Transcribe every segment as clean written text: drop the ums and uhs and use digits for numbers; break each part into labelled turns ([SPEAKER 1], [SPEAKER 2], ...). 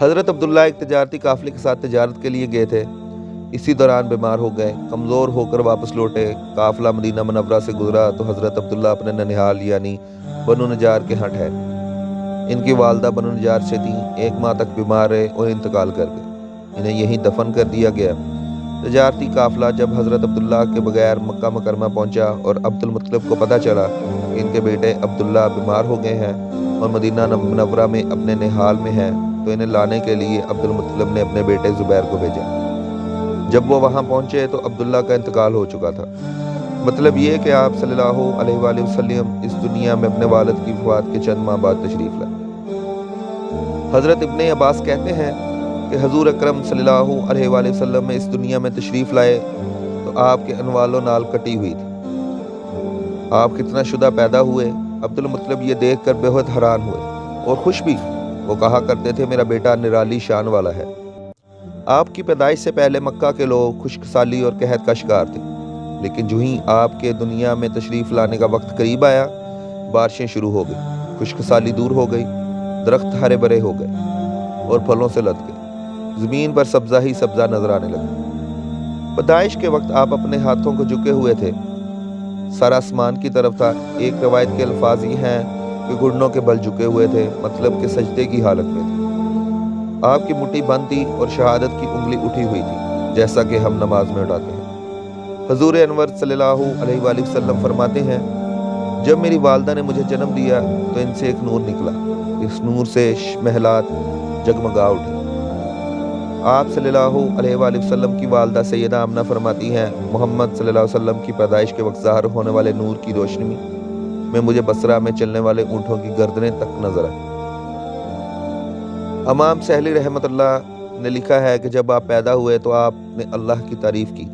[SPEAKER 1] حضرت عبداللہ ایک تجارتی قافلے کے ساتھ تجارت کے لیے گئے تھے۔ اسی دوران بیمار ہو گئے، کمزور ہو کر واپس لوٹے۔ قافلہ مدینہ منورہ سے گزرا تو حضرت عبداللہ اپنے ننہال یعنی بنو نجار کے ہاں ٹھہرے۔ ان کی والدہ بنو نجار سے تھیں، 1 ماہ تک بیمار رہے اور انتقال کر گئے۔ انہیں یہیں دفن کر دیا گیا۔ تجارتی قافلہ جب حضرت عبداللہ کے بغیر مکہ مکرمہ پہنچا اور عبد المطلب کو پتہ چلا کہ ان کے بیٹے عبداللہ بیمار ہو گئے ہیں اور مدینہ منورہ میں اپنے نہال میں ہیں، تو انہیں لانے کے لیے عبد المطلب نے اپنے بیٹے زبیر کو بھیجا۔ جب وہ وہاں پہنچے تو عبداللہ کا انتقال ہو چکا تھا۔ مطلب یہ کہ آپ صلی اللہ علیہ وآلہ وسلم اس دنیا میں اپنے والد کی وفات کے چند ماہ بعد تشریف لائے۔ حضرت ابن عباس کہتے ہیں کہ حضور اکرم صلی اللہ علیہ وآلہ وسلم اس دنیا میں تشریف لائے تو آپ کے انوال و نال کٹی ہوئی تھی۔ آپ کتنا شدہ پیدا ہوئے، عبد المطلب یہ دیکھ کر بہت حیران ہوئے اور خوش بھی۔ وہ کہا کرتے تھے میرا بیٹا نرالی شان والا ہے۔ آپ کی پیدائش سے پہلے مکہ کے لوگ خشک سالی اور قحط کا شکار تھے، لیکن جو ہی آپ کے دنیا میں تشریف لانے کا وقت قریب آیا، بارشیں شروع ہو گئی، خشک سالی دور ہو گئی، درخت ہرے بھرے ہو گئے اور پھلوں سے لد گئے، زمین پر سبزہ ہی سبزہ نظر آنے لگا۔ پیدائش کے وقت آپ اپنے ہاتھوں کو جھکے ہوئے تھے، سر آسمان کی طرف تھا۔ ایک روایت کے الفاظ یہ ہیں کہ گھٹنوں کے بل جھکے ہوئے تھے، مطلب کہ سجدے کی حالت میں تھے۔ آپ کی مٹھی بند تھی اور شہادت کی انگلی اٹھی ہوئی تھی، جیسا کہ ہم نماز میں اٹھاتے ہیں۔ حضور انور صلی اللہ علیہ وآلہ وسلم فرماتے ہیں جب میری والدہ نے مجھے جنم دیا تو ان سے ایک نور نکلا، اس نور سے محلات جگمگا اٹھے۔ آپ صلی اللہ علیہ وآلہ وسلم کی والدہ سیدہ آمنہ فرماتی ہیں محمد صلی اللہ علیہ وسلم کی پیدائش کے وقت ظاہر ہونے والے نور کی روشنی میں مجھے بصرہ میں چلنے والے اونٹوں کی گردنیں تک نظر آئی۔ امام سہلی رحمۃ اللہ نے لکھا ہے کہ جب آپ پیدا ہوئے تو آپ نے اللہ کی تعریف کی،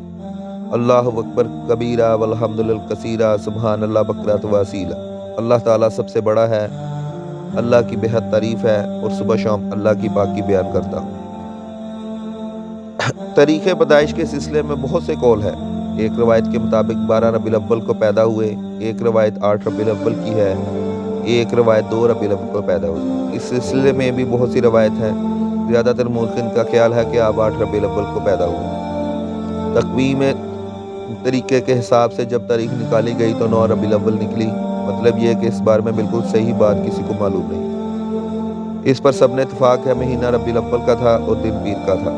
[SPEAKER 1] اللہ اکبر کبیرہ والحمد للہ کثیرہ سبحان اللہ بکرۃ و اصیلا۔ اللہ تعالیٰ سب سے بڑا ہے، اللہ کی بہت تعریف ہے اور صبح شام اللہ کی پاکی بیان کرتا ہوں۔ تاریخ پیدائش کے سلسلے میں بہت سے قول ہے۔ ایک روایت کے مطابق 12 ربیع الاول کو پیدا ہوئے، ایک روایت 8 ربیع الاول کی ہے، ایک روایت 2 ربیع الاول کو پیدا ہوئی۔ اس سلسلے میں بھی بہت سی روایت ہیں۔ زیادہ تر مورخین کا خیال ہے کہ آپ 8 ربیع الاول کو پیدا ہوئے۔ تقویم طریقے کے حساب سے جب تاریخ نکالی گئی تو 9 ربیع الاول نکلی۔ مطلب یہ کہ اس بارے میں بالکل صحیح بات کسی کو معلوم نہیں۔ اس پر سب نے اتفاق ہے مہینہ ربیع الاول کا تھا اور دن پیر کا تھا۔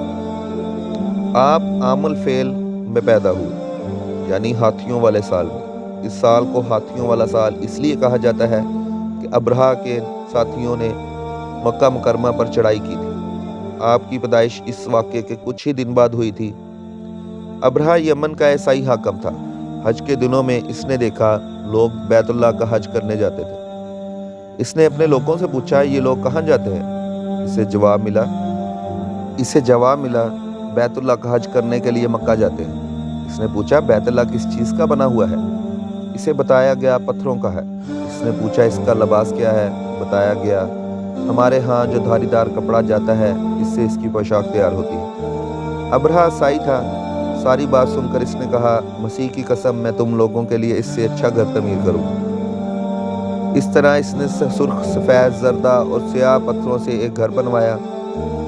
[SPEAKER 1] آپ عام الفیل میں پیدا ہوئے، یعنی ہاتھیوں والے سال میں۔ اس سال کو ہاتھیوں والا سال اس لیے کہا جاتا ہے کہ ابرہہ کے ساتھیوں نے مکہ مکرمہ پر چڑھائی کی تھی۔ آپ کی پیدائش اس واقعے کے کچھ ہی دن بعد ہوئی تھی۔ ابرہہ یمن کا عیسائی حاکم تھا۔ حج کے دنوں میں اس نے دیکھا لوگ بیت اللہ کا حج کرنے جاتے تھے۔ اس نے اپنے لوگوں سے پوچھا یہ لوگ کہاں جاتے ہیں؟ اسے جواب ملا بیت اللہ کا حج کرنے کے لیے مکہ جاتے ہیں۔ اس نے پوچھا بیت اللہ کس چیز کا بنا ہوا ہے؟ اسے بتایا گیا پتھروں کا ہے۔ اس نے پوچھا اس کا لباس کیا ہے؟ بتایا گیا ہمارے ہاں جو دھاری دار کپڑا جاتا ہے اس سے اس کی پوشاک تیار ہوتی ہے۔ ابرہہ عیسائی تھا۔ ساری بات سن کر اس نے کہا مسیح کی قسم میں تم لوگوں کے لیے اس سے اچھا گھر تعمیر کروں گا۔ اس طرح اس نے سرخ، سفید، زردہ اور سیاہ پتھروں سے ایک گھر بنوایا،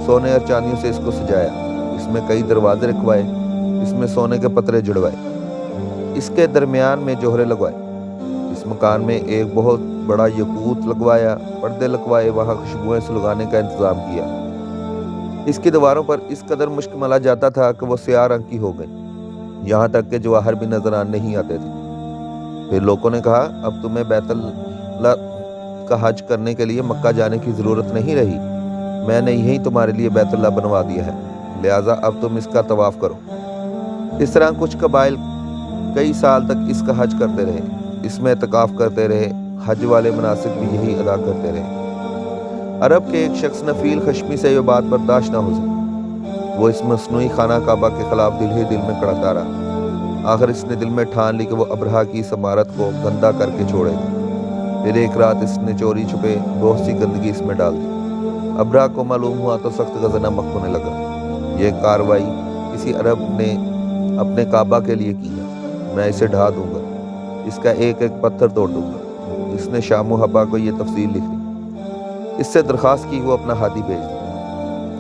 [SPEAKER 1] سونے اور چاندیوں سے اس کو سجایا، اس میں کئی دروازے رکھوائے، اس میں سونے کے پترے جڑوائے، اس کے درمیان میں جوہرے لگوائے، اس مکان میں ایک بہت بڑا یاقوت لگوایا، پردے لگوائے، وہاں خوشبوئیں سلگانے کا انتظام کیا۔ اس کی دیواروں پر اس قدر مشک ملا جاتا تھا کہ وہ سیاہ رنگ کی ہو گئی، یہاں تک کہ جواہر بھی نظر نہیں آتے تھے۔ پھر لوگوں نے کہا اب تمہیں بیت اللہ کا حج کرنے کے لیے مکہ جانے کی ضرورت نہیں رہی، میں نے یہیں تمہارے لیے بیت اللہ بنوا دیا ہے، لہٰذا اب تم اس کا طواف کرو۔ اس طرح کچھ قبائل کئی سال تک اس کا حج کرتے رہے، اس میں اعتکاف کرتے رہے، حج والے مناسک بھی یہی ادا کرتے رہے۔ عرب کے ایک شخص نفیل خشمی سے یہ بات برداشت نہ ہو سکی، وہ اس مصنوعی خانہ کعبہ کے خلاف دل ہی دل میں کڑکتا رہا۔ آخر اس نے دل میں ٹھان لی کہ وہ ابرہہ کی اس عمارت کو گندہ کر کے چھوڑے گا۔ پھر ایک رات اس نے چوری چھپے بہت سی گندگی اس میں ڈال دی۔ ابرہہ کو معلوم ہوا تو سخت غضب نمک ہونے لگا۔ یہ کارروائی کسی عرب نے اپنے کعبہ کے لیے کی ہے، میں اسے ڈھا دوں گا، اس کا ایک ایک پتھر توڑ دوں گا۔ اس نے شام و حبا کو یہ تفصیل لکھ دی۔ اس سے درخواست کی وہ اپنا ہاتھی بھیج دیا۔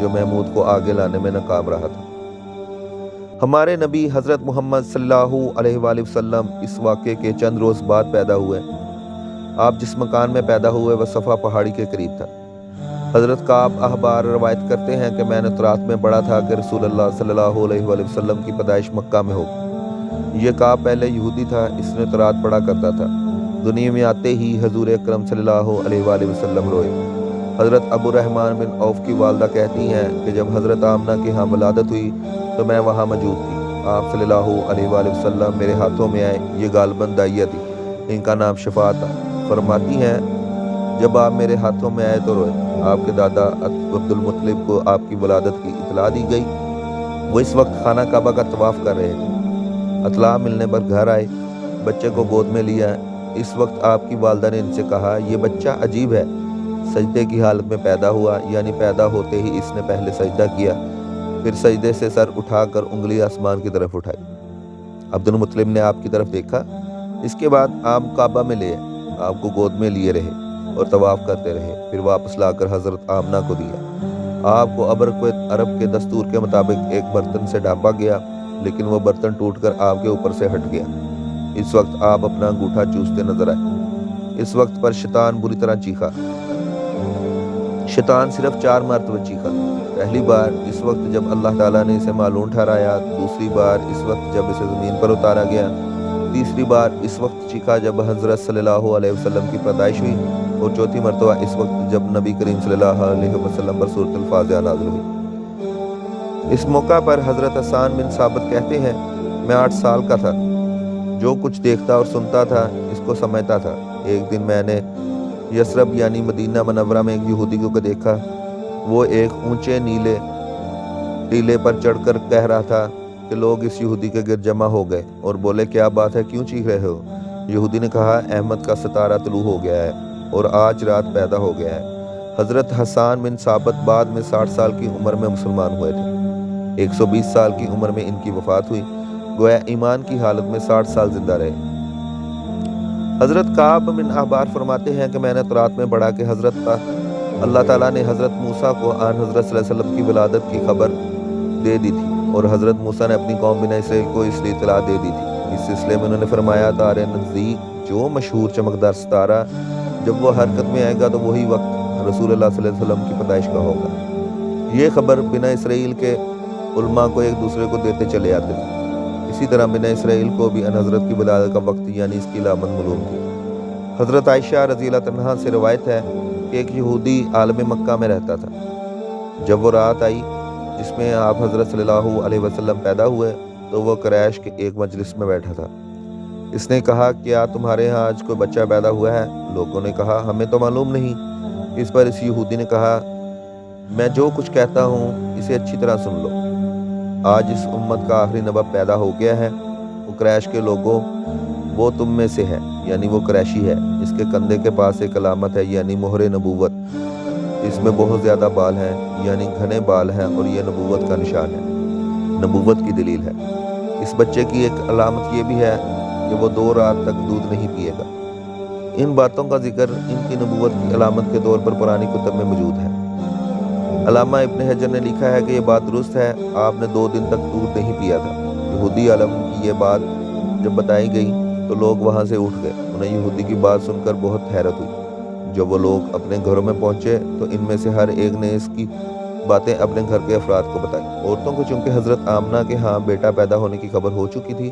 [SPEAKER 1] جو محمود کو آگے لانے میں ناکام رہا تھا۔ ہمارے نبی حضرت محمد صلی اللہ علیہ وآلہ وسلم اس واقعے کے چند روز بعد پیدا ہوئے۔ آپ جس مکان میں پیدا ہوئے وہ صفا پہاڑی کے قریب تھا۔ حضرت کعب احبار روایت کرتے ہیں کہ میں نے رات میں پڑھا تھا کہ رسول اللہ صلی اللہ علیہ وآلہ وسلم کی پیدائش مکہ میں ہوگی۔ یہ کعب پہلے یہودی تھا، اس نے تورات پڑھا کرتا تھا۔ دنیا میں آتے ہی حضور اکرم صلی اللہ علیہ وآلہ وسلم روئے۔ حضرت ابو الرحمن بن عوف کی والدہ کہتی ہیں کہ جب حضرت آمنہ کے ہاں ولادت ہوئی تو میں وہاں موجود تھی۔ آپ صلی اللہ علیہ وآلہ وسلم میرے ہاتھوں میں آئے۔ یہ غالباً دائیہ تھی، ان کا نام شفا تھا۔ فرماتی ہیں جب آپ میرے ہاتھوں میں آئے تو روئے۔ آپ کے دادا عبد المطلب کو آپ کی ولادت کی اطلاع دی گئی۔ وہ اس وقت خانہ کعبہ کا طواف کر رہے تھے۔ اطلاع ملنے پر گھر آئے، بچے کو گود میں لیا۔ اس وقت آپ کی والدہ نے ان سے کہا یہ بچہ عجیب ہے، سجدے کی حالت میں پیدا ہوا، یعنی پیدا ہوتے ہی اس نے پہلے سجدہ کیا، پھر سجدے سے سر اٹھا کر انگلی آسمان کی طرف اٹھائی۔ عبد المطلب نے آپ کی طرف دیکھا۔ اس کے بعد آپ کعبہ میں لے آئے، آپ کو گود میں لیے رہے اور طواف کرتے رہے، پھر واپس لا کر حضرت آمنہ کو دیا۔ آپ کو عرب کے دستور کے مطابق ایک برتن سے ڈھانپا گیا، لیکن وہ برتن ٹوٹ کر آپ کے اوپر سے ہٹ گیا۔ اس وقت آپ اپنا انگوٹھا چوستے نظر آئے۔ اس وقت پر شیطان بری طرح چیخا۔ شیطان صرف 4 مرتبہ چیخا۔ پہلی بار اس وقت جب اللہ تعالیٰ نے اسے معلوم ٹھہرایا، دوسری بار اس وقت جب اسے زمین پر اتارا گیا، تیسری بار اس وقت چیخا جب حضرت صلی اللہ علیہ وسلم کی پیدائش ہوئی، اور چوتھی مرتبہ اس وقت جب نبی کریم صلی اللہ علیہ وسلم پر سورۃ الفاتحہ نازل ہوئی۔ اس موقع پر حضرت حسان بن ثابت کہتے ہیں میں 8 سال کا تھا، جو کچھ دیکھتا اور سنتا تھا اس کو سمجھتا تھا۔ ایک دن میں نے یثرب یعنی مدینہ منورہ میں ایک یہودی کو دیکھا۔ وہ ایک اونچے نیلے ٹیلے پر چڑھ کر کہہ رہا تھا کہ لوگ اس یہودی کے گرد جمع ہو گئے اور بولے کیا بات ہے، کیوں چیخ رہے ہو؟ یہودی نے کہا احمد کا ستارہ طلوع ہو گیا ہے اور آج رات پیدا ہو گیا ہے۔ حضرت حسان بن ثابت بعد میں 60 سال کی عمر میں مسلمان ہوئے تھے۔ 120 سال کی عمر میں ان کی وفات ہوئی، گویا ایمان کی حالت میں 60 سال زندہ رہے۔ حضرت کعب بن احبار فرماتے ہیں کہ میں نے تورات میں پڑھا کہ اللہ تعالیٰ نے حضرت موسیٰ کو آن حضرت صلی اللہ علیہ وسلم کی ولادت کی خبر دے دی تھی، اور حضرت موسیٰ نے اپنی قوم بنی اسرائیل کو اس لیے اطلاع دے دی تھی۔ اس سلسلے میں انہوں نے فرمایا تارے نزدیک جو مشہور چمکدار ستارہ جب وہ حرکت میں آئے گا تو وہی وقت رسول اللہ صلی اللہ علیہ وسلم کی پیدائش کا ہوگا۔ یہ خبر بنی اسرائیل کے علماء کو ایک دوسرے کو دیتے چلے آتے تھے۔ اسی طرح بنی اسرائیل کو بھی ان حضرت کی ولادت کا وقت یعنی اس کی علامت معلوم تھی۔ حضرت عائشہ رضی اللہ عنہا سے روایت ہے کہ ایک یہودی عالم مکہ میں رہتا تھا۔ جب وہ رات آئی جس میں آپ حضرت صلی اللہ علیہ وسلم پیدا ہوئے تو وہ قریش کے ایک مجلس میں بیٹھا تھا۔ اس نے کہا کیا تمہارے ہاں آج کوئی بچہ پیدا ہوا ہے؟ لوگوں نے کہا ہمیں تو معلوم نہیں۔ اس پر اس یہودی نے کہا میں جو کچھ کہتا ہوں اسے اچھی طرح سن لو۔ آج اس امت کا آخری نبی پیدا ہو گیا ہے، وہ قریش کے لوگوں وہ تم میں سے ہے، یعنی وہ قریشی ہے۔ اس کے کندھے کے پاس ایک علامت ہے یعنی مہر نبوت، اس میں بہت زیادہ بال ہیں یعنی گھنے بال ہیں، اور یہ نبوت کا نشان ہے، نبوت کی دلیل ہے۔ اس بچے کی ایک علامت یہ بھی ہے کہ وہ 2 رات تک دودھ نہیں پیے گا۔ ان باتوں کا ذکر ان کی نبوت کی علامت کے طور پر پرانی کتب میں موجود ہے۔ علامہ ابن حجر نے لکھا ہے کہ یہ بات درست ہے، آپ نے 2 دن تک دودھ نہیں پیا تھا۔ یہودی عالم کی یہ بات جب بتائی گئی تو لوگ وہاں سے اٹھ گئے۔ انہیں یہودی کی بات سن کر بہت حیرت ہوئی۔ جب وہ لوگ اپنے گھروں میں پہنچے تو ان میں سے ہر ایک نے اس کی باتیں اپنے گھر کے افراد کو بتائی۔ عورتوں کو چونکہ حضرت آمنہ کے ہاں بیٹا پیدا ہونے کی خبر ہو چکی تھی،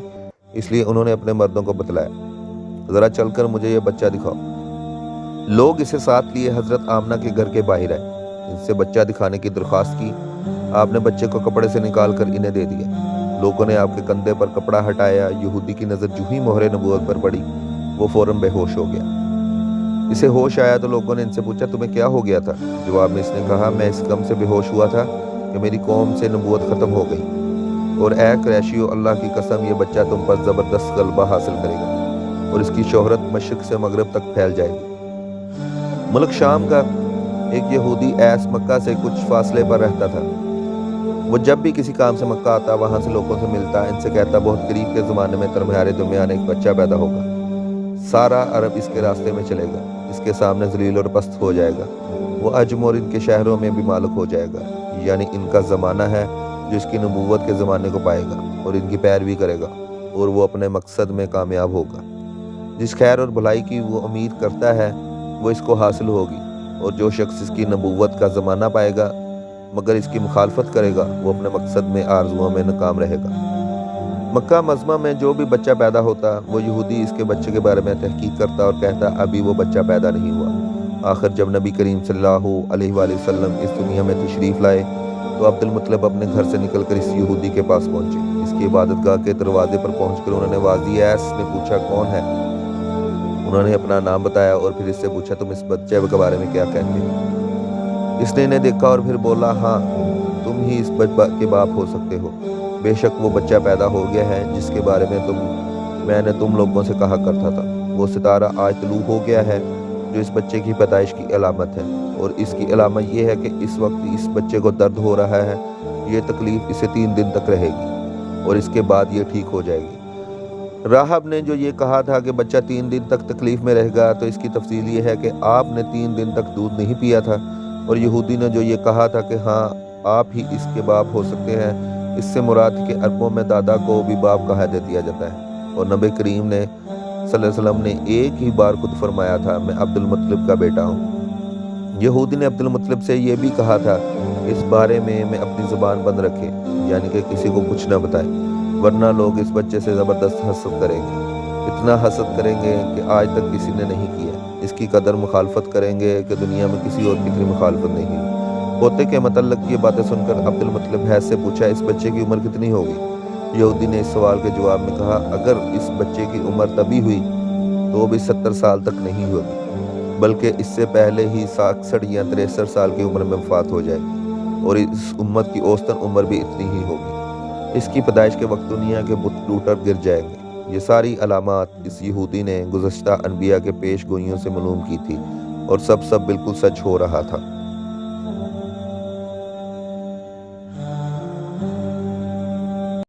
[SPEAKER 1] اس لیے انہوں نے اپنے مردوں کو بتلایا ذرا چل کر مجھے یہ بچہ دکھاؤ۔ لوگ اسے ساتھ لیے حضرت آمنہ کے گھر کے باہر آئے، ان سے بچہ دکھانے کی درخواست کی۔ آپ نے بچے کو کپڑے سے نکال کر انہیں دے دیا۔ لوگوں نے آپ کے کندھے پر کپڑا ہٹایا۔ یہودی کی نظر جو ہی مہر نبوت پر پڑی وہ فوراً بے ہوش ہو گیا۔ اسے ہوش آیا تو لوگوں نے ان سے پوچھا تمہیں کیا ہو گیا تھا؟ جواب میں اس نے کہا میں اس غم سے بے ہوش ہوا تھا کہ میری قوم سے نبوت ختم ہو گئی، اور اے قریشیو اللہ کی قسم یہ بچہ تم پر زبردست غلبہ حاصل کرے گا اور اس کی شہرت مشرق سے مغرب تک پھیل جائے گی۔ ملک شام کا ایک یہودی ایس مکہ سے کچھ فاصلے پر رہتا تھا۔ وہ جب بھی کسی کام سے مکہ آتا وہاں سے لوگوں سے ملتا، ان سے کہتا بہت قریب کے زمانے میں تمہارے درمیان ایک بچہ پیدا ہوگا، سارا عرب اس کے راستے میں چلے گا، اس کے سامنے ذلیل اور پست ہو جائے گا۔ وہ عجم اور ان کے شہروں میں بھی مالک ہو جائے گا، یعنی ان کا زمانہ ہے جو اس کی نبوت کے زمانے کو پائے گا اور ان کی پیروی کرے گا، اور وہ اپنے مقصد میں کامیاب ہوگا۔ جس خیر اور بھلائی کی وہ امید کرتا ہے وہ اس کو حاصل ہوگی، اور جو شخص اس کی نبوت کا زمانہ پائے گا مگر اس کی مخالفت کرے گا وہ اپنے مقصد میں آرزوؤں میں ناکام رہے گا۔ مکہ معظمہ میں جو بھی بچہ پیدا ہوتا وہ یہودی اس کے بچے کے بارے میں تحقیق کرتا اور کہتا ابھی وہ بچہ پیدا نہیں ہوا۔ آخر جب نبی کریم صلی اللہ علیہ وآلہ وسلم اس دنیا میں تشریف لائے تو عبد المطلب اپنے گھر سے نکل کر اس یہودی کے پاس پہنچے۔ اس کی عبادت گاہ کے دروازے پر پہنچ کر انہوں نے واضح ایس نے پوچھا کون ہے؟ انہوں نے اپنا نام بتایا اور پھر اس سے پوچھا تم اس بچے کے بارے میں کیا کہتے ہو؟ اس نے انہیں دیکھا اور پھر بولا ہاں تم ہی اس بچے کے باپ ہو سکتے ہو۔ بے شک وہ بچہ پیدا ہو گیا ہے جس کے بارے میں نے تم لوگوں سے کہا کرتا تھا۔ وہ ستارہ آج طلوع ہو گیا ہے جو اس بچے کی پیدائش کی علامت ہے، اور اس کی علامت یہ ہے کہ اس وقت اس بچے کو درد ہو رہا ہے۔ یہ تکلیف اسے 3 دن تک رہے گی اور اس کے بعد یہ ٹھیک ہو جائے گی۔ راہب نے جو یہ کہا تھا کہ بچہ 3 دن تک تکلیف میں رہے گا تو اس کی تفصیل یہ ہے کہ آپ نے 3 دن تک دودھ نہیں پیا تھا، اور یہودی نے جو یہ کہا تھا کہ ہاں آپ ہی اس کے باپ ہو سکتے ہیں، اس سے مراد کہ عربوں میں دادا کو بھی باپ کہا دیا جاتا ہے، اور نبی کریم نے صلی اللہ علیہ وسلم نے ایک ہی بار خود فرمایا تھا میں عبد المطلب کا بیٹا ہوں۔ یہودی نے عبد المطلب سے یہ بھی کہا تھا اس بارے میں اپنی زبان بند رکھے، یعنی کہ کسی کو کچھ نہ بتائے، ورنہ لوگ اس بچے سے زبردست حسد کریں گے، اتنا حسد کریں گے کہ آج تک کسی نے نہیں کیا۔ اس کی قدر مخالفت کریں گے کہ دنیا میں کسی اور کی اتنی مخالفت نہیں ہوئی۔ پوتے کے متعلق یہ باتیں سن کر عبد المطلب حیث سے پوچھا اس بچے کی عمر کتنی ہوگی؟ یہودی نے اس سوال کے جواب میں کہا اگر اس بچے کی عمر تبھی ہوئی تو وہ بھی 70 سال تک نہیں ہوگی، بلکہ اس سے پہلے ہی 66 یا 63 سال کی عمر میں وفات ہو جائے گی، اور اس امت کی اوسطاً عمر بھی اتنی ہی ہوگی۔ اس کی پیدائش کے وقت دنیا کے بت ٹوٹ کر گر جائیں گے۔ یہ ساری علامات اس یہودی نے گزشتہ انبیاء کے پیش گوئیوں سے معلوم کی تھی، اور سب بالکل سچ ہو رہا تھا۔